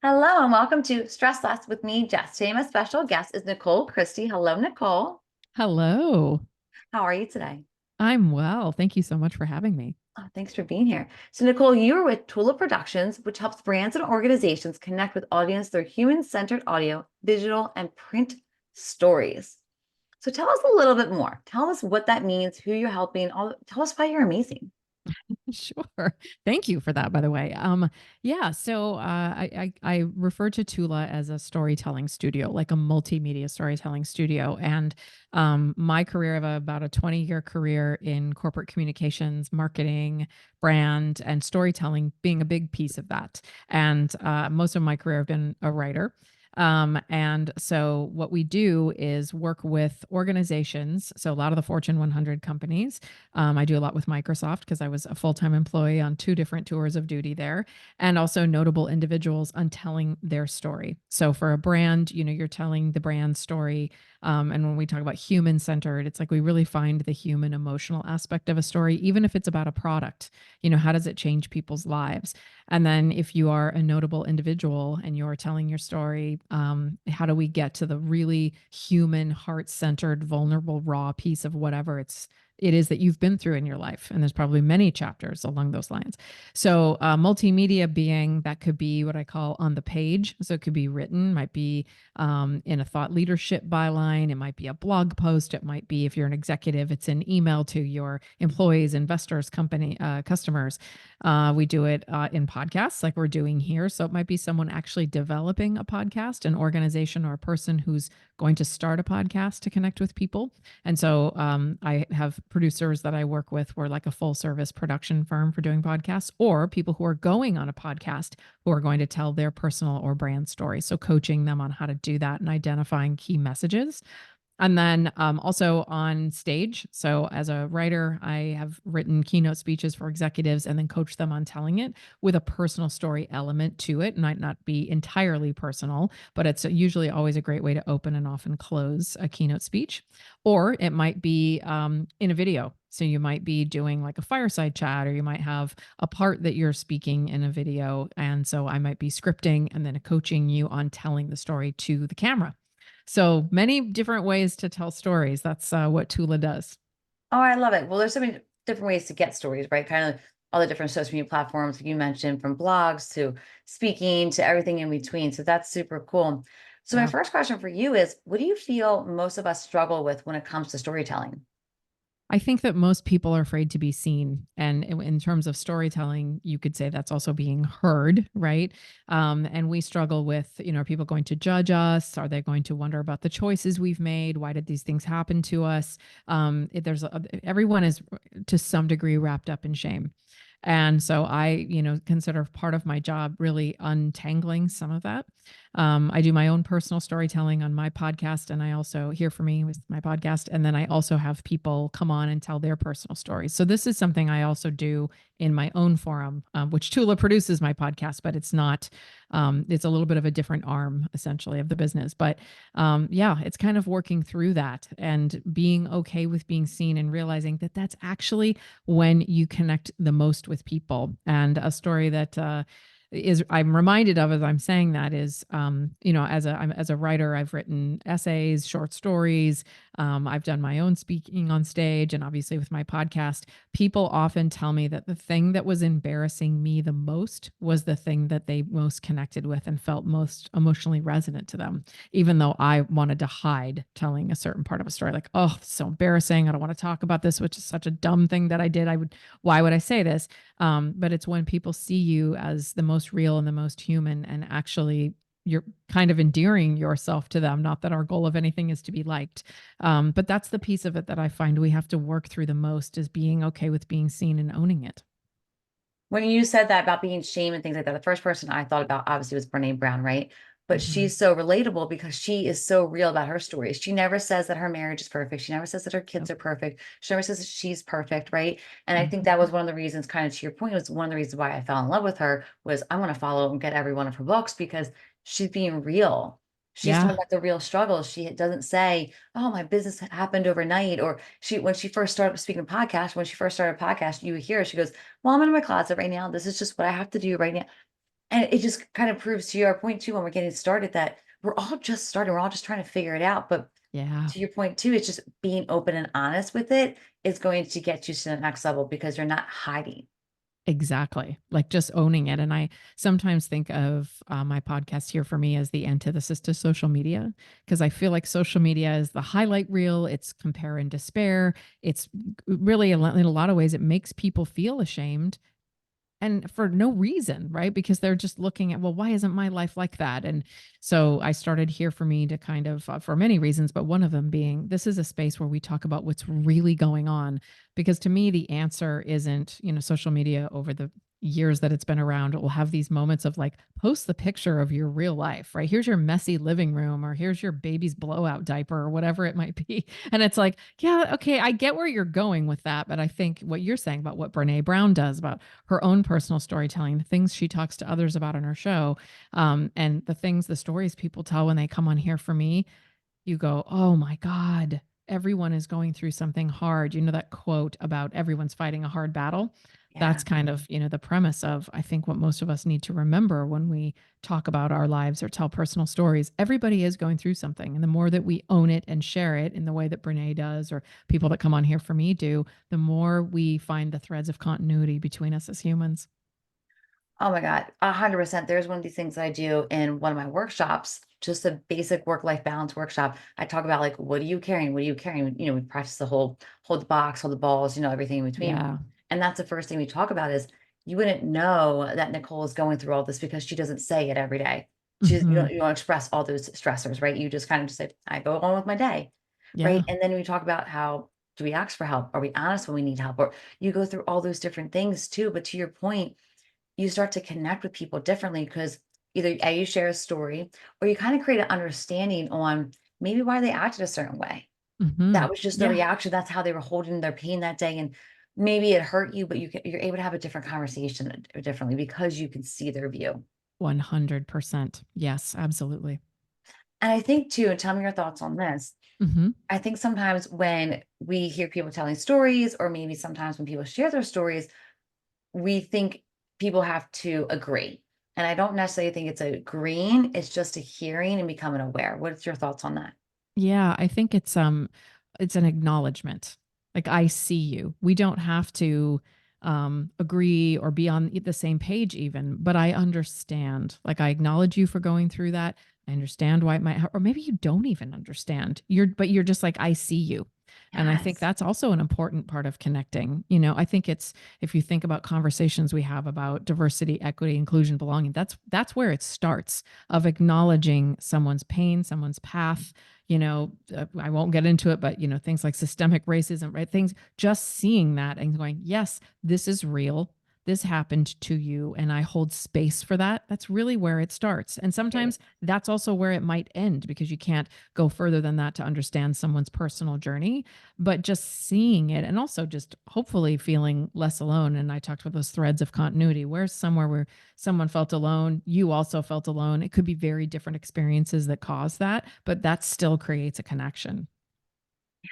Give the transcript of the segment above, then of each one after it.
Hello and welcome to Stress Less with me, Jess. Today, my special guest is Nicole Christie. Hello, Nicole. Hello. How are you today? I'm well. Thank you so much for having me. Oh, thanks for being here. So, Nicole, you are with Tula Productions, which helps brands and organizations connect with audience through human-centered audio, digital, and print stories. So, tell us a little bit more. Tell us what that means, who you're helping. Tell us why you're amazing. Sure. Thank you for that, by the way. I refer to Tula as a storytelling studio, like a multimedia storytelling studio. And my career, I have about a 20-year career in corporate communications, marketing, brand, and storytelling being a big piece of that. And most of my career, I've been a writer. And so what we do is work with organizations. So a lot of the Fortune 100 companies. I do a lot with Microsoft because I was a full-time employee on two different tours of duty there, and also notable individuals on telling their story. So for a brand, you're telling the brand story. And when we talk about human centered, it's like we really find the human emotional aspect of a story, even if it's about a product. How does it change people's lives? And then if you are a notable individual and you're telling your story, how do we get to the really human, heart centered, vulnerable, raw piece of whatever it is that you've been through in your life? And there's probably many chapters along those lines. So multimedia being that could be what I call on the page. So it could be written, might be in a thought leadership byline. It might be a blog post. It might be, if you're an executive, it's an email to your employees, investors, company, customers. We do it in podcasts like we're doing here. So it might be someone actually developing a podcast, an organization or a person who's going to start a podcast to connect with people. And so I have producers that I work with. We're like a full service production firm for doing podcasts, or people who are going on a podcast who are going to tell their personal or brand story. So coaching them on how to do that and identifying key messages. And then also on stage. So, as a writer, I have written keynote speeches for executives and then coach them on telling it with a personal story element to it. It might not be entirely personal, but it's usually always a great way to open and often close a keynote speech. Or it might be in a video. So, you might be doing like a fireside chat, or you might have a part that you're speaking in a video. And so, I might be scripting and then coaching you on telling the story to the camera. So many different ways to tell stories. That's what Tula does. Oh, I love it. Well, there's so many different ways to get stories, right? Kind of all the different social media platforms you mentioned, from blogs to speaking to everything in between. So that's super cool. So my Yeah. first question for you is, what do you feel most of us struggle with when it comes to storytelling? I think that most people are afraid to be seen. And in terms of storytelling, you could say that's also being heard, right? And we struggle with, are people going to judge us? Are they going to wonder about the choices we've made? Why did these things happen to us? Everyone is to some degree wrapped up in shame. And so I, consider part of my job really untangling some of that. I do my own personal storytelling on my podcast, and I also Hear For Me with my podcast. And then I also have people come on and tell their personal stories. So this is something I also do in my own forum, which Tula produces my podcast, but it's not, it's a little bit of a different arm essentially of the business. But yeah, it's kind of working through that and being okay with being seen and realizing that that's actually when you connect the most with people. And a story that, is I'm reminded of as I'm saying that is, as a writer, I've written essays, short stories. I've done my own speaking on stage, and obviously with my podcast, people often tell me that the thing that was embarrassing me the most was the thing that they most connected with and felt most emotionally resonant to them, even though I wanted to hide telling a certain part of a story. Like, oh, it's so embarrassing. I don't want to talk about this, which is such a dumb thing that I did. Why would I say this? But it's when people see you as the most real and the most human, and actually you're kind of endearing yourself to them. Not that our goal of anything is to be liked, but that's the piece of it that I find we have to work through the most, is being okay with being seen and owning it. When you said that about being shame and things like that, the first person I thought about obviously was Brene Brown, right? But Mm-hmm. she's so relatable because she is so real about her stories. She never says that her marriage is perfect. She never says that her kids Yep. are perfect. She never says that she's perfect, right? And I think that Mm-hmm. was one of the reasons, kind of to your point, was one of the reasons why I fell in love with her. Was I want to follow and get every one of her books because she's being real. She's talking Yeah. about the real struggles. She doesn't say, "Oh, my business happened overnight," or when she first started speaking podcast, when she first started a podcast, you would hear her, she goes, "Well, I'm in my closet right now. This is just what I have to do right now." And it just kind of proves to your point too, when we're getting started, that we're all just starting. We're all just trying to figure it out. But Yeah. to your point too, it's just being open and honest with it is going to get you to the next level because you're not hiding. Exactly. Like just owning it. And I sometimes think of my podcast here for me as the antithesis to social media, because I feel like social media is the highlight reel. It's compare and despair. It's really, in a lot of ways, it makes people feel ashamed and for no reason, right? Because they're just looking at, well, why isn't my life like that? And so I started here for me to kind of, for many reasons, but one of them being this is a space where we talk about what's really going on. Because to me, the answer isn't, social media over the years that it's been around. It will have these moments of like, post the picture of your real life, right? Here's your messy living room, or here's your baby's blowout diaper, or whatever it might be. And it's like, yeah, okay, I get where you're going with that. But I think what you're saying about what Brene Brown does about her own personal storytelling, the things she talks to others about on her show, and the stories people tell when they come on here for me, you go, oh my God, everyone is going through something hard. You know, that quote about everyone's fighting a hard battle. Yeah. That's kind of, the premise of, I think, what most of us need to remember when we talk about our lives or tell personal stories. Everybody is going through something. And the more that we own it and share it in the way that Brene does, or people that come on here for me do, the more we find the threads of continuity between us as humans. Oh my God, 100%. There's one of these things that I do in one of my workshops, just a basic work-life balance workshop. I talk about like, what are you carrying? What are you carrying? We practice the whole hold the box, hold the balls, everything in between. Yeah. And that's the first thing we talk about is you wouldn't know that Nicole is going through all this because she doesn't say it every day. Hmm. You don't express all those stressors, right? You just kind of just say, I go on with my day, right? Yeah. And then we talk about how do we ask for help? Are we honest when we need help? Or you go through all those different things too. But to your point, you start to connect with people differently because either A, you share a story or you kind of create an understanding on maybe why they acted a certain way. Hmm. That was just their Yeah. reaction. That's how they were holding their pain that day. And maybe it hurt you, but you're able to have a different conversation differently because you can see their view. 100%. Yes, absolutely. And I think too, and tell me your thoughts on this. Hmm. I think sometimes when we hear people telling stories, or maybe sometimes when people share their stories, we think people have to agree. And I don't necessarily think it's agreeing, it's just a hearing and becoming aware. What's your thoughts on that? Yeah, I think it's an acknowledgement. Like I see you. We don't have to agree or be on the same page even, but I understand. Like I acknowledge you for going through that. I understand why it might or maybe you don't even understand. You're just like I see you. And I think Yes. that's also an important part of connecting. I think it's if you think about conversations we have about diversity, equity, inclusion, belonging, that's where it starts of acknowledging someone's pain, someone's path, I won't get into it, but things like systemic racism, right? Things just seeing that and going, yes, this is real. This happened to you, and I hold space for that. That's really where it starts. And sometimes that's also where it might end because you can't go further than that to understand someone's personal journey. But just seeing it and also just hopefully feeling less alone. And I talked about those threads of continuity. Where's somewhere where someone felt alone, you also felt alone. It could be very different experiences that cause that, but that still creates a connection.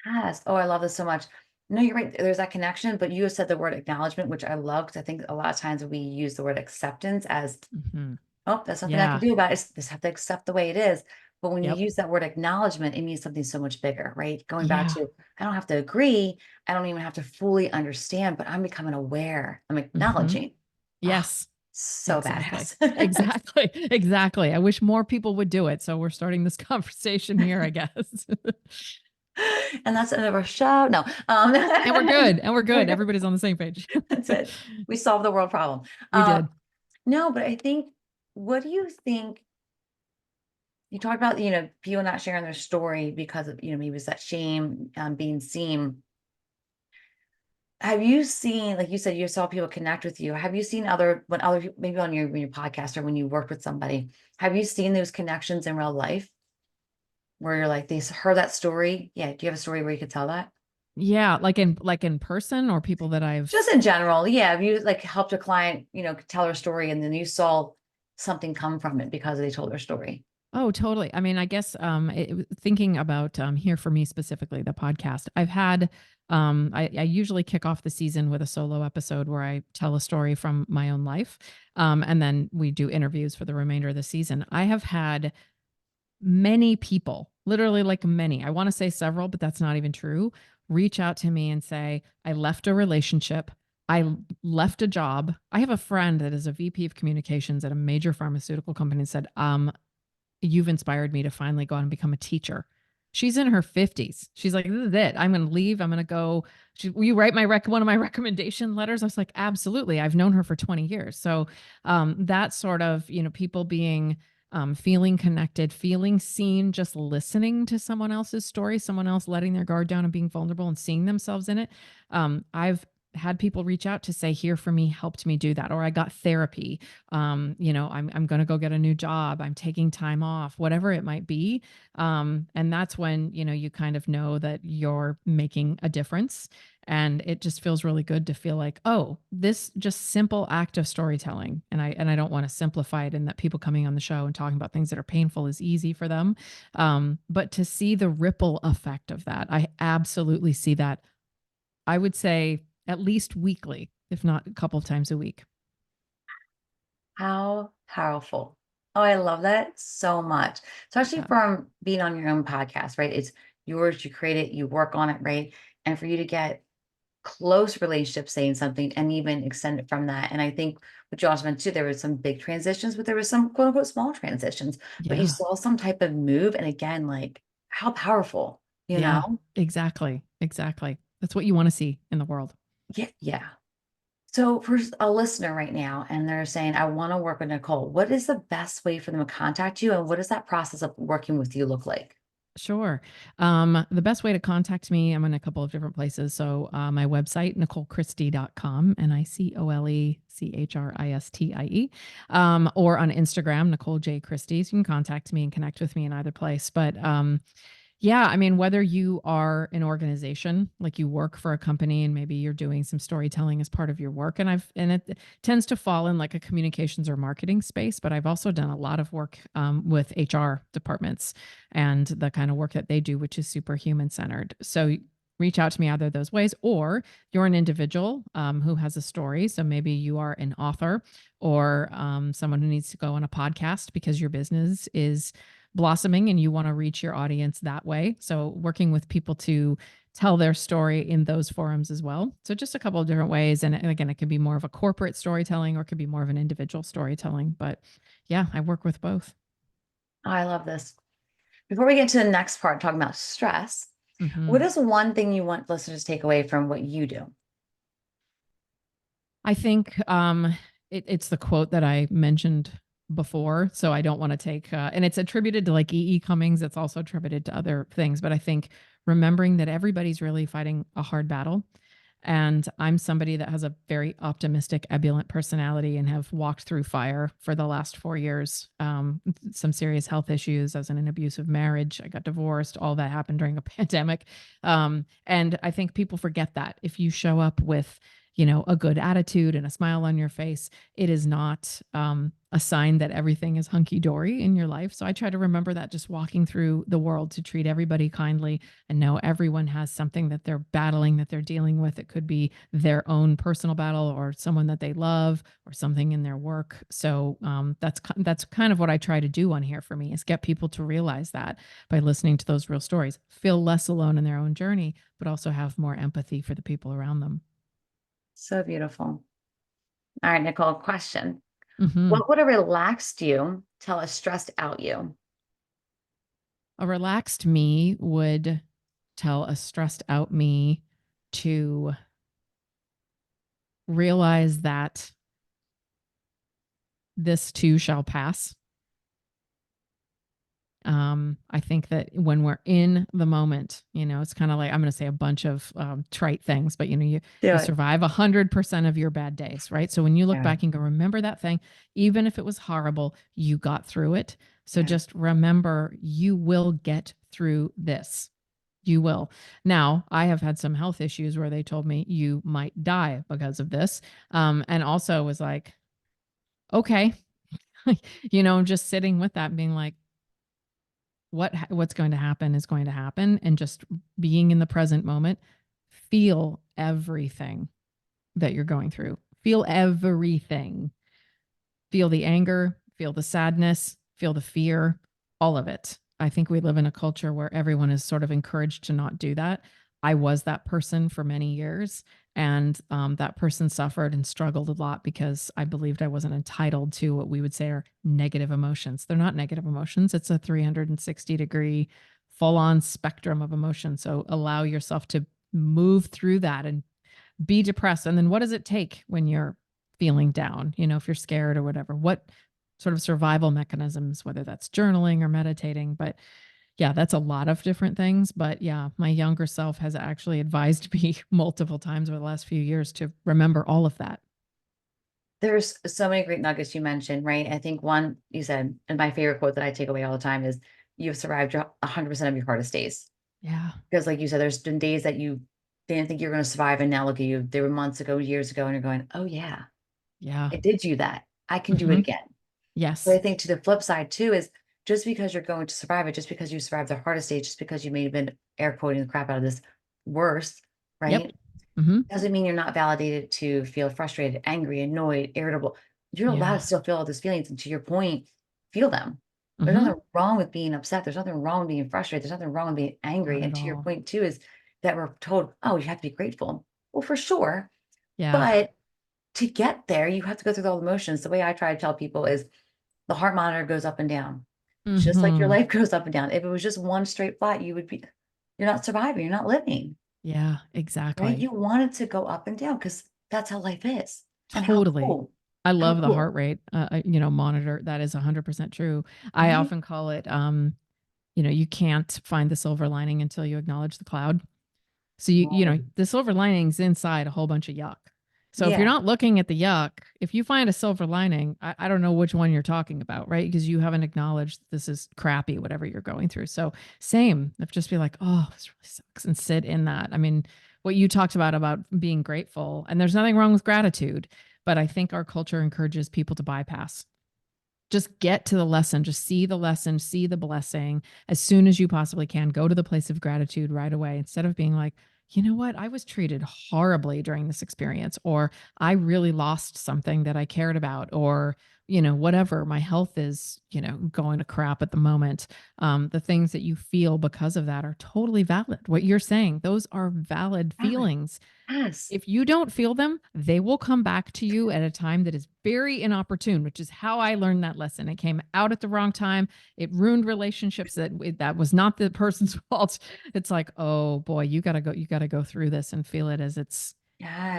Yes. Oh, I love this so much. No, you're right. There's that connection, but you said the word acknowledgement, which I love because I think a lot of times we use the word acceptance as, Hmm. oh, that's nothing I can Yeah. do about it. Just have to accept the way it is. But when you Yep. use that word acknowledgement, it means something so much bigger, right? Going back Yeah. to, I don't have to agree. I don't even have to fully understand, but I'm becoming aware. I'm Hmm. acknowledging. Oh, Yes. so Exactly. badass. Exactly. Exactly. I wish more people would do it. So we're starting this conversation here, I guess. And that's the end of our show. No, And we're good. And we're we're good. good. Everybody's on the same page. That's it. We solved the world problem. We Uh, did. no, but I think, what do you think? You talked about, people not sharing their story because of, maybe it was that shame, being seen. Have you seen, like you said, you saw people connect with you. Have you seen when other people, maybe on your podcast or when you worked with somebody, have you seen those connections in real life where you're like, heard that story? Yeah. Do you have a story where you could tell that? Yeah. Like in person or people that Just I've in general. Yeah. Have you like helped a client, tell her story and then you saw something come from it because they told their story? Oh, totally. I mean, I guess thinking about here for me specifically, the podcast, I've had, I usually kick off the season with a solo episode where I tell a story from my own life. And then we do interviews for the remainder of the season. I have had many people, literally like many, I want to say several, but that's not even true, reach out to me and say, I left a relationship. Left a job. I have a friend that is a VP of communications at a major pharmaceutical company and said, you've inspired me to finally go out and become a teacher. She's in her 50s. She's like, this is it. I'm going to leave. I'm going to go. Will you write one of my recommendation letters? I was like, absolutely. I've known her for 20 years. So that sort of, people being feeling connected, feeling seen, just listening to someone else's story, someone else letting their guard down and being vulnerable and seeing themselves in it. I've had people reach out to say, here for me, helped me do that. Or I got therapy. I'm going to go get a new job. I'm taking time off, whatever it might be. And that's when, you kind of know that you're making a difference. And it just feels really good to feel like, oh, this just simple act of storytelling. And I don't want to simplify it in that people coming on the show and talking about things that are painful is easy for them. But to see the ripple effect of that, I absolutely see that. I would say at least weekly, if not a couple of times a week. How powerful. Oh, I love that so much. Especially Yeah. from being on your own podcast, right? It's yours, you create it, you work on it, right? And for you to get close relationships saying something and even extend it from that. And I think with Josh meant too, there was some big transitions, but there was some quote unquote small transitions, but you Yeah. saw some type of move. And again, like how powerful, you Yeah. know? Exactly. Exactly. That's what you want to see in the world. Yeah. Yeah. So for a listener right now, and they're saying, I want to work with Nicole, what is the best way for them to contact you? And what does that process of working with you look like? Sure. The best way to contact me, I'm in a couple of different places. So my website, NicoleChristie.com, NicoleChristie, or on Instagram, Nicole J. Christie. So you can contact me and connect with me in either place. But yeah, I mean, whether you are an organization, like you work for a company and maybe you're doing some storytelling as part of your work, and it tends to fall in like a communications or marketing space, but I've also done a lot of work with HR departments and the kind of work that they do, which is super human centered. So reach out to me either those ways, or you're an individual who has a story. So maybe you are an author or someone who needs to go on a podcast because your business is blossoming and you want to reach your audience that way. So working with people to tell their story in those forums as well. So just a couple of different ways. And again, it could be more of a corporate storytelling or it could be more of an individual storytelling. But yeah, I work with both. Oh, I love this. Before we get to the next part, talking about stress, what Mhm. is one thing you want listeners to take away from what you do? I think it's the quote that I mentioned before. So I don't want to take, and it's attributed to like E. E. Cummings. It's also attributed to other things. But I think remembering that everybody's really fighting a hard battle. And I'm somebody that has a very optimistic, ebullient personality and have walked through fire for the last 4 years. Some serious health issues as in an abusive marriage. I got divorced. All that happened during a pandemic. And I think people forget that if you show up with, a good attitude and a smile on your face, it is not a sign that everything is hunky dory in your life. So I try to remember that just walking through the world, to treat everybody kindly and know everyone has something that they're battling, that they're dealing with. It could be their own personal battle or someone that they love or something in their work. So that's kind of what I try to do on here for me, is get people to realize that by listening to those real stories, feel less alone in their own journey, but also have more empathy for the people around them. So beautiful. All right, Nicole, question. Hmm. What would have relaxed you tell a stressed out you? A relaxed me would tell a stressed out me to realize that this too shall pass. I think that when we're in the moment, it's kind of like, I'm going to say a bunch of trite things, but Do you it. survive 100% of your bad days, right? So when you look Yeah. back and go, remember that thing, even if it was horrible, you got through it. So Yeah. just remember, you will get through this. You will. Now, I have had some health issues where they told me you might die because of this. And also was like, okay, just sitting with that, being like, what's going to happen is going to happen, and just being in the present moment, feel everything that you're going through. Feel everything. Feel the anger, feel the sadness, feel the fear, all of it. I think we live in a culture where everyone is sort of encouraged to not do that. I was that person for many years. And that person suffered and struggled a lot because I believed I wasn't entitled to what we would say are negative emotions. They're not negative emotions, it's a 360-degree full on spectrum of emotion. So allow yourself to move through that and be depressed. And then what does it take when you're feeling down? If you're scared or whatever, what sort of survival mechanisms, whether that's journaling or meditating. But yeah, that's a lot of different things. But yeah, my younger self has actually advised me multiple times over the last few years to remember all of that. There's so many great nuggets you mentioned, right? I think one you said, and my favorite quote that I take away all the time is, "You've survived 100% of your hardest days." Yeah. Because, like you said, there's been days that you didn't think you were going to survive, and now look at you. There were months ago, years ago, and you're going, "Oh yeah, Yeah. I did do that. I can do it Hmm. again." But Yes. I think to the flip side too is, just because you're going to survive it, just because you survived the hardest stage, just because you may have been air quoting the crap out of this worse, Yep. right? Hmm. Doesn't mean you're not validated to feel frustrated, angry, annoyed, irritable. You're allowed to Yeah. still feel all those feelings. And to your point, feel them. There's Hmm. nothing wrong with being upset. There's nothing wrong with being frustrated. There's nothing wrong with being angry. Not And at to your all. point too, is that we're told, oh, you have to be grateful. Well, for sure. Yeah. But to get there, you have to go through all the motions. The way I try to tell people is, the heart monitor goes up and down, just like your Hmm. life goes up and down. If it was just one straight flat, you're not surviving, you're not living, Yeah, right? exactly. You want it to go up and down because that's how life is. And how Totally. cool. I How love the cool, heart rate, monitor. That is 100% true. I right? often call it, you can't find the silver lining until you acknowledge the cloud. So Right. the silver lining's inside a whole bunch of yuck. So if you're Yeah. not looking at the yuck, if you find a silver lining, I don't know which one you're talking about, right? Because you haven't acknowledged this is crappy, whatever you're going through. So same, if just be like, oh, this really sucks, and sit in that. I mean, what you talked about being grateful, and there's nothing wrong with gratitude, but I think our culture encourages people to bypass. Just get to the lesson, just see the lesson, see the blessing as soon as you possibly can. Go to the place of gratitude right away instead of being like, you know what? I was treated horribly during this experience, or I really lost something that I cared about, or, whatever. My health is, going to crap at the moment. The things that you feel because of that are totally valid. What you're saying, those are valid Alex, feelings. yes. If you don't feel them, they will come back to you at a time that is very inopportune, which is how I learned that lesson. It came out at the wrong time. It ruined relationships that was not the person's fault. It's like, oh boy, you got to go through this and feel it as it's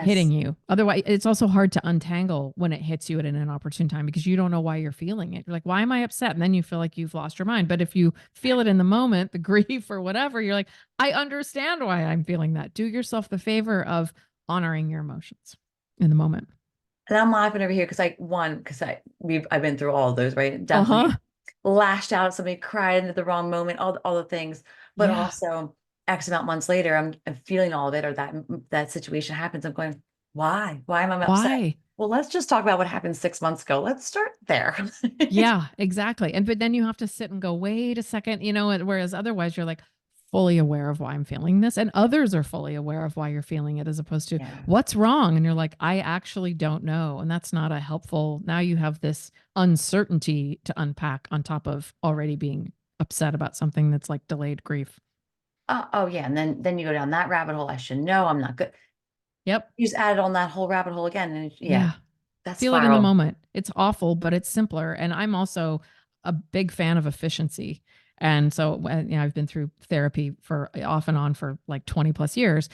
hitting Yes. you. Otherwise, it's also hard to untangle when it hits you at an inopportune time because you don't know why you're feeling it. You're like, why am I upset? And then you feel like you've lost your mind. But if you feel it in the moment, the grief or whatever, you're like, I understand why I'm feeling that. Do yourself the favor of honoring your emotions in the moment. And I'm laughing over here because I've been through all of those, right? Uh huh. Definitely lashed out at somebody, cried into the wrong moment, all the things. But Yeah. also X amount months later, I'm feeling all of it, or that situation happens. I'm going, why? Why am I upset? Why? Well, let's just talk about what happened 6 months ago. Let's start there. Yeah, exactly. But then you have to sit and go, wait a second, whereas otherwise you're like fully aware of why I'm feeling this. And others are fully aware of why you're feeling it, as opposed to Yeah. what's wrong. And you're like, I actually don't know. And that's not a helpful. Now you have this uncertainty to unpack on top of already being upset about something that's like delayed grief. Oh yeah. And then you go down that rabbit hole. I should know I'm not good. Yep. You just added on that whole rabbit hole again. And yeah, Yeah. that Feel it in the spiral. moment. It's awful, but it's simpler. And I'm also a big fan of efficiency. And so, I've been through therapy for off and on for like 20 plus years.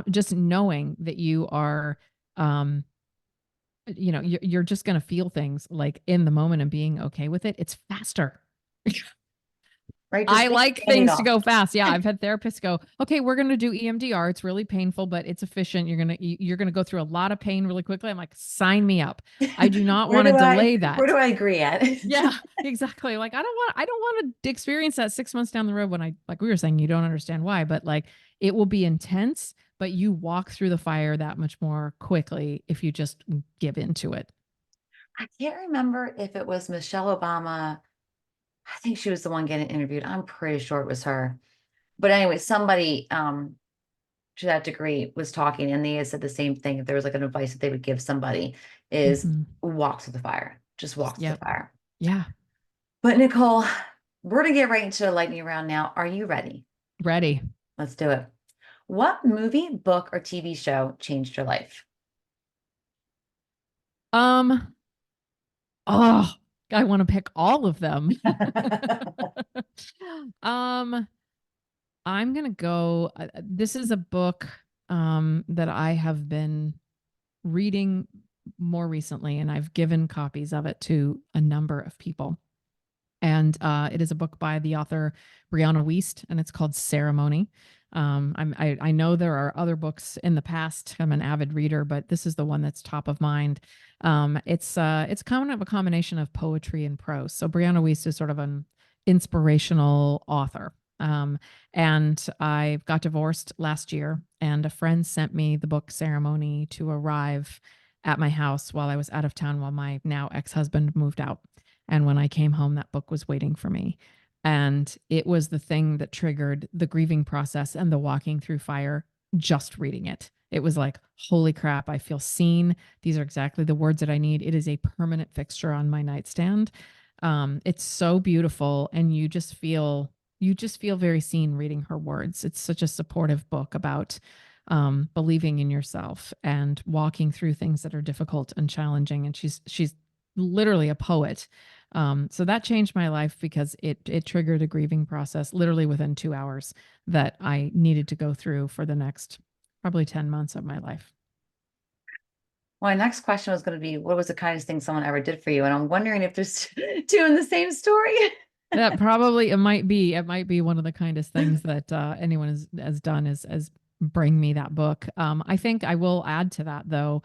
Just knowing that you are, um, you're just going to feel things like in the moment and being okay with it. It's faster. Right? Just I rip like the Band-Aid things to off. go fast. Yeah, I've had therapists go, "Okay, we're going to do EMDR. It's really painful, but it's efficient. You're going to go through a lot of pain really quickly." I'm like, "Sign me up. I do not Where want to do I delay where that." do I agree at? Yeah, exactly. Like I don't want to experience that 6 months down the road when I, like we were saying, you don't understand why, but like it will be intense, but you walk through the fire that much more quickly if you just give into it. I can't remember if it was Michelle Obama. I think she was the one getting interviewed. I'm pretty sure it was her. But anyway, somebody to that degree was talking, and they had said the same thing. If there was like an advice that they would give somebody is Hmm. walk through the fire. Just walk through Yep. the fire. Yeah. But Nicole, we're gonna get right into the lightning round now. Are you ready? Ready. Let's do it. What movie, book, or TV show changed your life? Um, oh, I want to pick all of them. um, I'm gonna go. This is a book that I have been reading more recently, and I've given copies of it to a number of people. And it is a book by the author Brianna Wiest, and it's called Ceremony. I know there are other books in the past. I'm an avid reader, but this is the one that's top of mind. It's kind of a combination of poetry and prose. So Brianna Wiest is sort of an inspirational author. And I got divorced last year, and a friend sent me the book Ceremony to arrive at my house while I was out of town while my now ex-husband moved out. And when I came home, that book was waiting for me. And it was the thing that triggered the grieving process and the walking through fire, just reading it. It was like, holy crap, I feel seen. These are exactly the words that I need. It is a permanent fixture on my nightstand. It's so beautiful. And you just feel very seen reading her words. It's such a supportive book about believing in yourself and walking through things that are difficult and challenging. And she's literally a poet. So that changed my life because it triggered a grieving process literally within 2 hours that I needed to go through for the next probably 10 months of my life. My next question was going to be, what was the kindest thing someone ever did for you? And I'm wondering if there's two in the same story. That probably it might be one of the kindest things that anyone has done is as bring me that book. I think I will add to that though.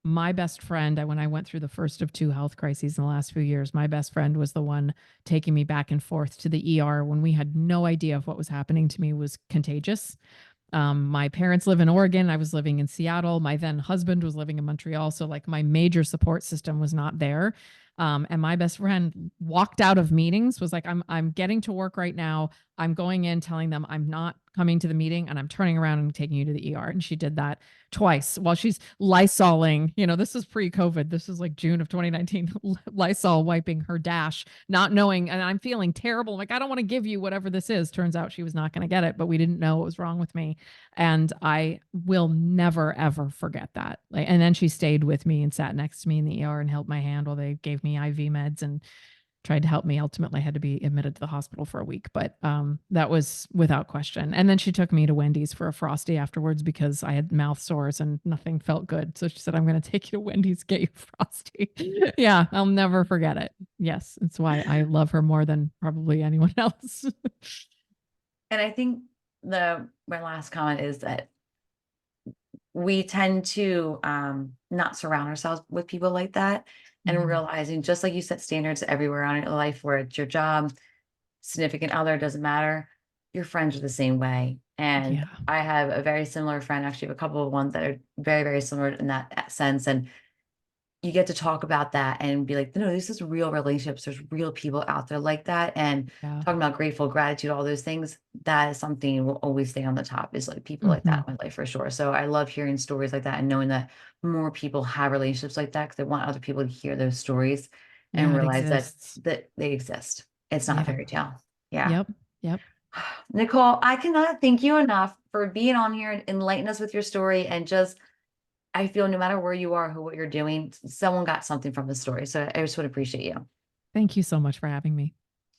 My best friend, when I went through the first of two health crises in the last few years, my best friend was the one taking me back and forth to the ER when we had no idea if what was happening to me was contagious. My parents live in Oregon. I was living in Seattle. My then husband was living in Montreal. So like my major support system was not there. And my best friend walked out of meetings, was like, I'm getting to work right now. I'm going in telling them I'm not coming to the meeting and I'm turning around and taking you to the ER. And she did that twice while she's Lysoling. This is pre-COVID. This is like June of 2019. Lysol wiping her dash, not knowing, and I'm feeling terrible. Like, I don't want to give you whatever this is. Turns out she was not going to get it, but we didn't know what was wrong with me. And I will never, ever forget that. Like, and then she stayed with me and sat next to me in the ER and held my hand while they gave me IV meds and tried to help me. Ultimately, I had to be admitted to the hospital for a week, but that was without question. And then she took me to Wendy's for a Frosty afterwards because I had mouth sores and nothing felt good. So she said, I'm going to take you to Wendy's, get you Frosty. Yeah, I'll never forget it. Yes, it's why I love her more than probably anyone else. And I think my last comment is that we tend to not surround ourselves with people like that, and Mm, realizing, just like you set standards everywhere on your life, where it's your job, significant other, doesn't matter, your friends are the same way. And yeah, I have a very similar friend, actually, I have a couple of ones that are very, very similar in that sense. And you get to talk about that and be like, no, this is real relationships. There's real people out there like that. And yeah. talking about grateful, gratitude, all those things, that is something will always stay on the top, is like people like Hmm. that in my life for sure. So I love hearing stories like that and knowing that more people have relationships like that, because they want other people to hear those stories and Yeah, it realize that exists. they exist. It's not a Yeah. fairy tale. Yeah. Yep. Yep. Nicole, I cannot thank you enough for being on here and enlightening us with your story. And just, I feel no matter where you are, what you're doing, someone got something from the story. So I just would appreciate you. Thank you so much for having me.